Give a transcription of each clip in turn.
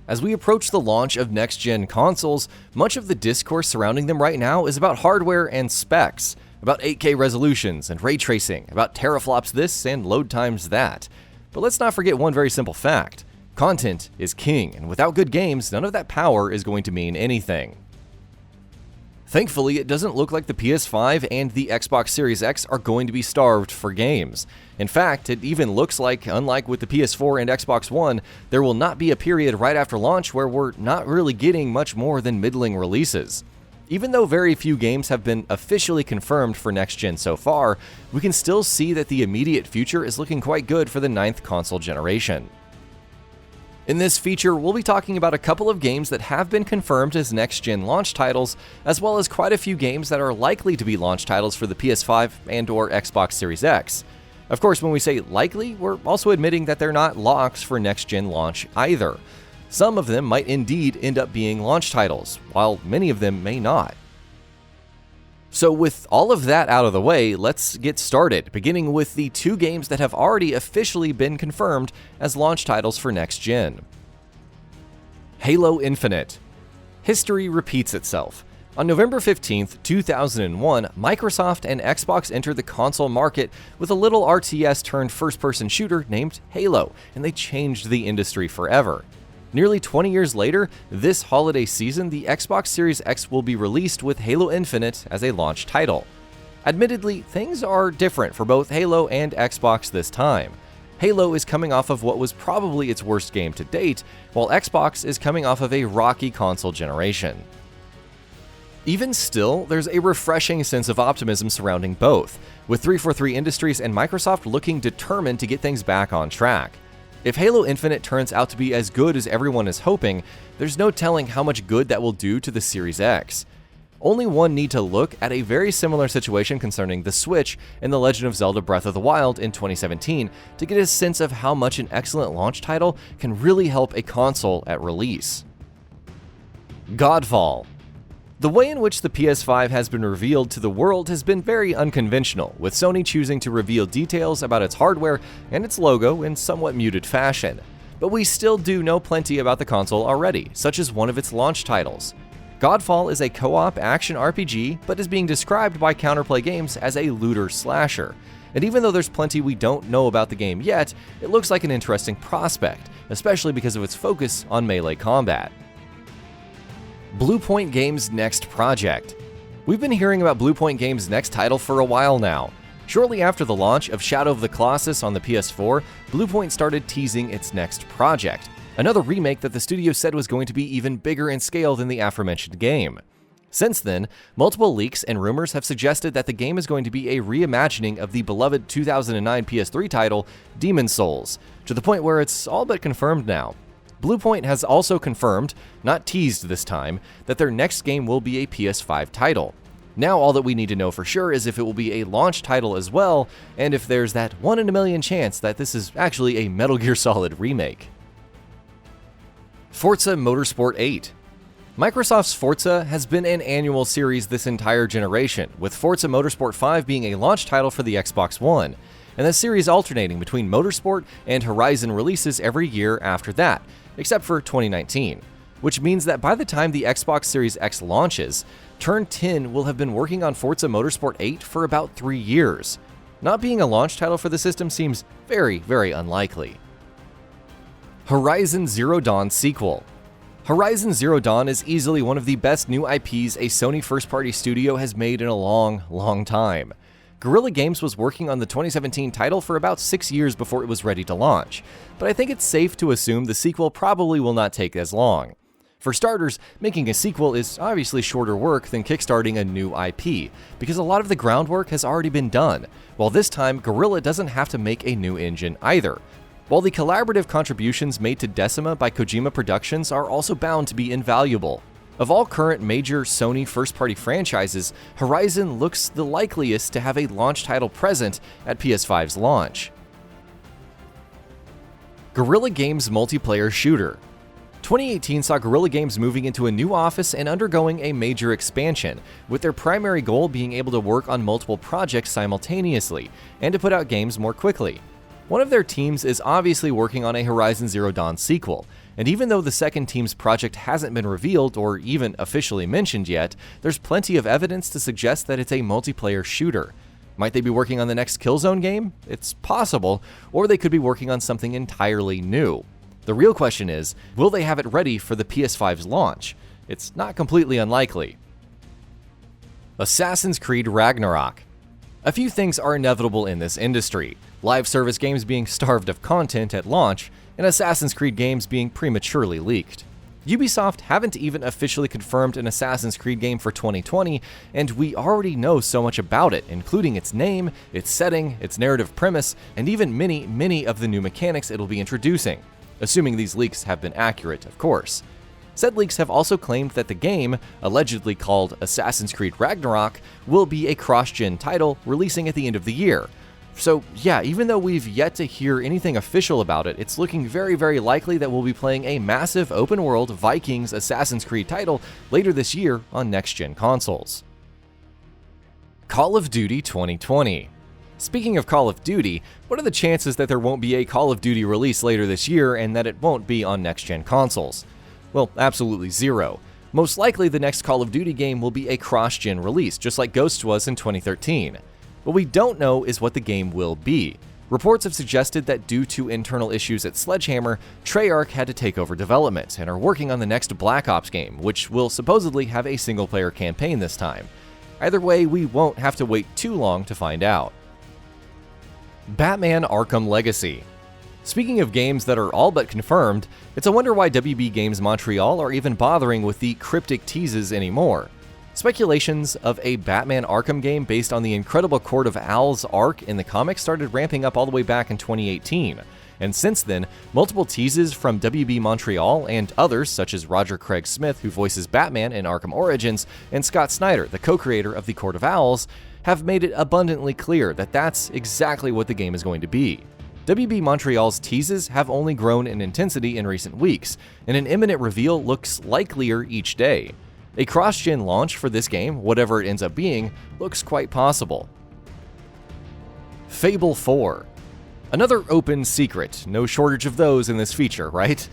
As we approach the launch of next-gen consoles, much of the discourse surrounding them right now is about hardware and specs, about 8K resolutions and ray tracing, about teraflops this and load times that. But let's not forget one very simple fact. Content is king, and without good games, none of that power is going to mean anything. Thankfully, it doesn't look like the PS5 and the Xbox Series X are going to be starved for games. In fact, it even looks like, unlike with the PS4 and Xbox One, there will not be a period right after launch where we're not really getting much more than middling releases. Even though very few games have been officially confirmed for next-gen so far, we can still see that the immediate future is looking quite good for the 9th console generation. In this feature, we'll be talking about a couple of games that have been confirmed as next-gen launch titles, as well as quite a few games that are likely to be launch titles for the PS5 and/or Xbox Series X. Of course, when we say likely, we're also admitting that they're not locks for next-gen launch either. Some of them might indeed end up being launch titles, while many of them may not. So with all of that out of the way, let's get started, beginning with the two games that have already officially been confirmed as launch titles for next gen. Halo Infinite. History repeats itself. On November 15th, 2001, Microsoft and Xbox entered the console market with a little RTS turned first-person shooter named Halo, and they changed the industry forever. Nearly 20 years later, this holiday season, the Xbox Series X will be released with Halo Infinite as a launch title. Admittedly, things are different for both Halo and Xbox this time. Halo is coming off of what was probably its worst game to date, while Xbox is coming off of a rocky console generation. Even still, there's a refreshing sense of optimism surrounding both, with 343 Industries and Microsoft looking determined to get things back on track. If Halo Infinite turns out to be as good as everyone is hoping, there's no telling how much good that will do to the Series X. Only one need to look at a very similar situation concerning the Switch in The Legend of Zelda Breath of the Wild in 2017 to get a sense of how much an excellent launch title can really help a console at release. Godfall. The way in which the PS5 has been revealed to the world has been very unconventional, with Sony choosing to reveal details about its hardware and its logo in somewhat muted fashion. But we still do know plenty about the console already, such as one of its launch titles. Godfall is a co-op action RPG, but is being described by Counterplay Games as a looter slasher. And even though there's plenty we don't know about the game yet, it looks like an interesting prospect, especially because of its focus on melee combat. BLUEPOINT Games' next project. We've been hearing about BLUEPOINT Games' next title for a while now. Shortly after the launch of Shadow of the Colossus on the PS4, BLUEPOINT started teasing its next project, another remake that the studio said was going to be even bigger in scale than the aforementioned game. Since then, multiple leaks and rumors have suggested that the game is going to be a reimagining of the beloved 2009 PS3 title, Demon's Souls, to the point where it's all but confirmed now. BLUEPOINT has also confirmed, not teased this time, that their next game will be a PS5 title. Now all that we need to know for sure is if it will be a launch title as well, and if there's that 1 in a million chance that this is actually a Metal Gear Solid remake. Forza Motorsport 8. Microsoft's Forza has been an annual series this entire generation, with Forza Motorsport 5 being a launch title for the Xbox One, and the series alternating between Motorsport and Horizon releases every year after that, except for 2019, which means that by the time the Xbox Series X launches, Turn 10 will have been working on Forza Motorsport 8 for about 3 years. Not being a launch title for the system seems very, very unlikely. Horizon Zero Dawn sequel. Horizon Zero Dawn is easily one of the best new IPs a Sony first-party studio has made in a long, long time. Guerrilla Games was working on the 2017 title for about 6 years before it was ready to launch, but I think it's safe to assume the sequel probably will not take as long. For starters, making a sequel is obviously shorter work than kickstarting a new IP, because a lot of the groundwork has already been done, while this time Guerrilla doesn't have to make a new engine either. While the collaborative contributions made to Decima by Kojima Productions are also bound to be invaluable. Of all current major Sony first-party franchises, Horizon looks the likeliest to have a launch title present at PS5's launch. Guerrilla Games multiplayer shooter. 2018 saw Guerrilla Games moving into a new office and undergoing a major expansion, with their primary goal being able to work on multiple projects simultaneously, and to put out games more quickly. One of their teams is obviously working on a Horizon Zero Dawn sequel, and even though the second team's project hasn't been revealed or even officially mentioned yet, there's plenty of evidence to suggest that it's a multiplayer shooter. Might they be working on the next Killzone game? It's possible, or they could be working on something entirely new. The real question is, will they have it ready for the PS5's launch? It's not completely unlikely. Assassin's Creed RAGNAROK. A few things are inevitable in this industry: live service games being starved of content at launch, and Assassin's Creed games being prematurely leaked. Ubisoft haven't even officially confirmed an Assassin's Creed game for 2020, and we already know so much about it, including its name, its setting, its narrative premise, and even many of the new mechanics it'll be introducing, assuming these leaks have been accurate, of course. Said leaks have also claimed that the game, allegedly called Assassin's Creed Ragnarok, will be a cross-gen title releasing at the end of the year. So yeah, even though we've yet to hear anything official about it, it's looking very likely that we'll be playing a massive open-world Vikings Assassin's Creed title later this year on next-gen consoles. Call of Duty 2020. Speaking of Call of Duty, what are the chances that there won't be a Call of Duty release later this year and that it won't be on next-gen consoles? Well, absolutely zero. Most likely the next Call of Duty game will be a cross-gen release, just like Ghosts was in 2013. What we don't know is what the game will be. Reports have suggested that due to internal issues at Sledgehammer, Treyarch had to take over development and are working on the next Black Ops game, which will supposedly have a single-player campaign this time. Either way, we won't have to wait too long to find out. Batman Arkham Legacy. Speaking of games that are all but confirmed, it's a wonder why WB Games Montreal are even bothering with the cryptic teases anymore. Speculations of a Batman Arkham game based on the incredible Court of Owls arc in the comics started ramping up all the way back in 2018, and since then, multiple teases from WB Montreal and others such as Roger Craig Smith, who voices Batman in Arkham Origins, and Scott Snyder, the co-creator of the Court of Owls, have made it abundantly clear that that's exactly what the game is going to be. WB Montreal's teases have only grown in intensity in recent weeks, and an imminent reveal looks likelier each day. A cross-gen launch for this game, whatever it ends up being, looks quite possible. Fable 4. Another open secret, no shortage of those in this feature, right?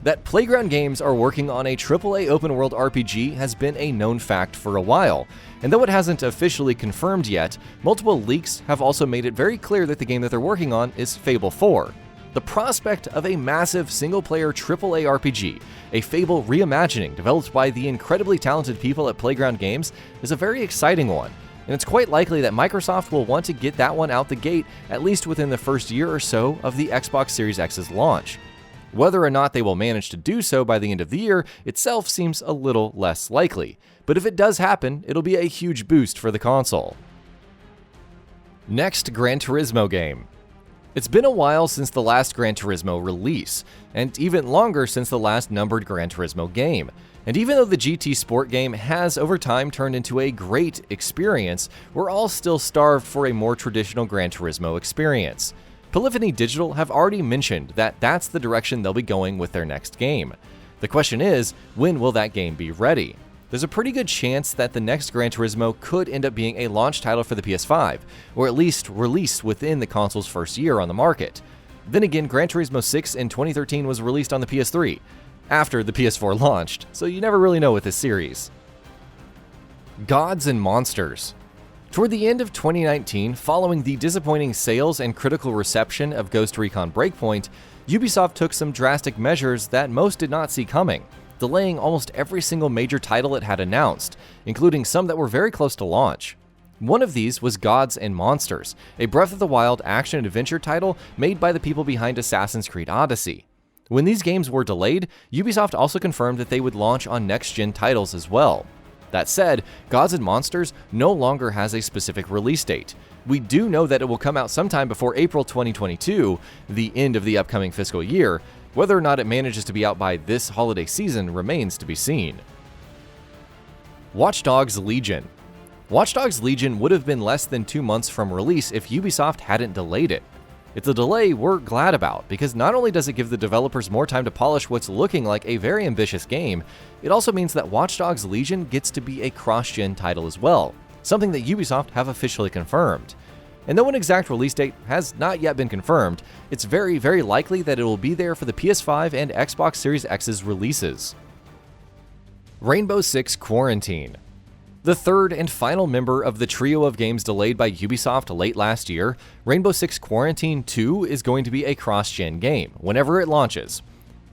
That Playground Games are working on a AAA open-world RPG has been a known fact for a while, and though it hasn't officially confirmed yet, multiple leaks have also made it very clear that the game that they're working on is Fable 4. The prospect of a massive single-player AAA RPG, a Fable reimagining developed by the incredibly talented people at Playground Games, is a very exciting one, and it's quite likely that Microsoft will want to get that one out the gate at least within the first year or so of the Xbox Series X's launch. Whether or not they will manage to do so by the end of the year itself seems a little less likely, but if it does happen, it'll be a huge boost for the console. Next Gran Turismo game. It's been a while since the last Gran Turismo release, and even longer since the last numbered Gran Turismo game. And even though the GT Sport game has over time turned into a great experience, we're all still starved for a more traditional Gran Turismo experience. Polyphony Digital have already mentioned that that's the direction they'll be going with their next game. The question is, when will that game be ready? There's a pretty good chance that the next Gran Turismo could end up being a launch title for the PS5, or at least released within the console's first year on the market. Then again, Gran Turismo 6 in 2013 was released on the PS3, after the PS4 launched, so you never really know with this series. Gods and Monsters. Toward the end of 2019, following the disappointing sales and critical reception of Ghost Recon Breakpoint, Ubisoft took some drastic measures that most did not see coming, delaying almost every single major title it had announced, including some that were very close to launch. One of these was Gods and Monsters, a Breath of the Wild action-adventure title made by the people behind Assassin's Creed Odyssey. When these games were delayed, Ubisoft also confirmed that they would launch on next-gen titles as well. That said, Gods and Monsters no longer has a specific release date. We do know that it will come out sometime before April 2022, the end of the upcoming fiscal year. Whether or not it manages to be out by this holiday season remains to be seen. Watch Dogs Legion. Watch Dogs Legion would have been less than 2 months from release if Ubisoft hadn't delayed it. It's a delay we're glad about, because not only does it give the developers more time to polish what's looking like a very ambitious game, it also means that Watch Dogs Legion gets to be a cross-gen title as well, something that Ubisoft have officially confirmed. And though an exact release date has not yet been confirmed, it's very, very likely that it will be there for the PS5 and Xbox Series X's releases. Rainbow Six Quarantine. The third and final member of the trio of games delayed by Ubisoft late last year, Rainbow Six Quarantine 2 is going to be a cross-gen game whenever it launches.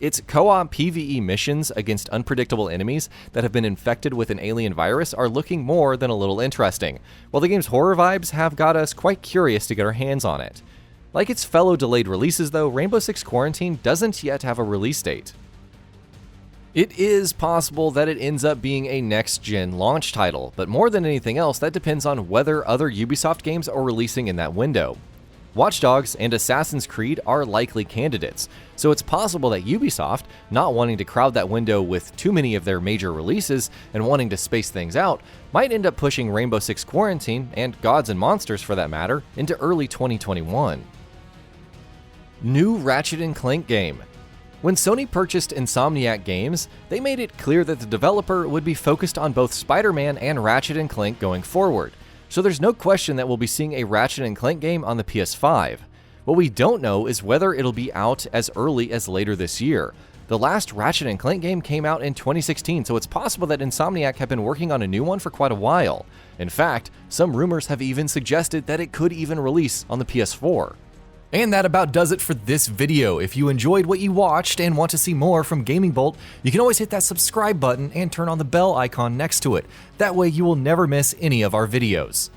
Its co-op PvE missions against unpredictable enemies that have been infected with an alien virus are looking more than a little interesting, while the game's horror vibes have got us quite curious to get our hands on it. Like its fellow delayed releases though, Rainbow Six Quarantine doesn't yet have a release date. It is possible that it ends up being a next-gen launch title, but more than anything else, that depends on whether other Ubisoft games are releasing in that window. Watch Dogs and Assassin's Creed are likely candidates, so it's possible that Ubisoft, not wanting to crowd that window with too many of their major releases and wanting to space things out, might end up pushing Rainbow Six Quarantine, and Gods and Monsters for that matter, into early 2021. New Ratchet & Clank game. When Sony purchased Insomniac Games, they made it clear that the developer would be focused on both Spider-Man and Ratchet & Clank going forward. So there's no question that we'll be seeing a Ratchet & Clank game on the PS5. What we don't know is whether it'll be out as early as later this year. The last Ratchet & Clank game came out in 2016, so it's possible that Insomniac have been working on a new one for quite a while. In fact, some rumors have even suggested that it could even release on the PS4. And that about does it for this video. If you enjoyed what you watched and want to see more from GamingBolt, you can always hit that subscribe button and turn on the bell icon next to it. That way you will never miss any of our videos.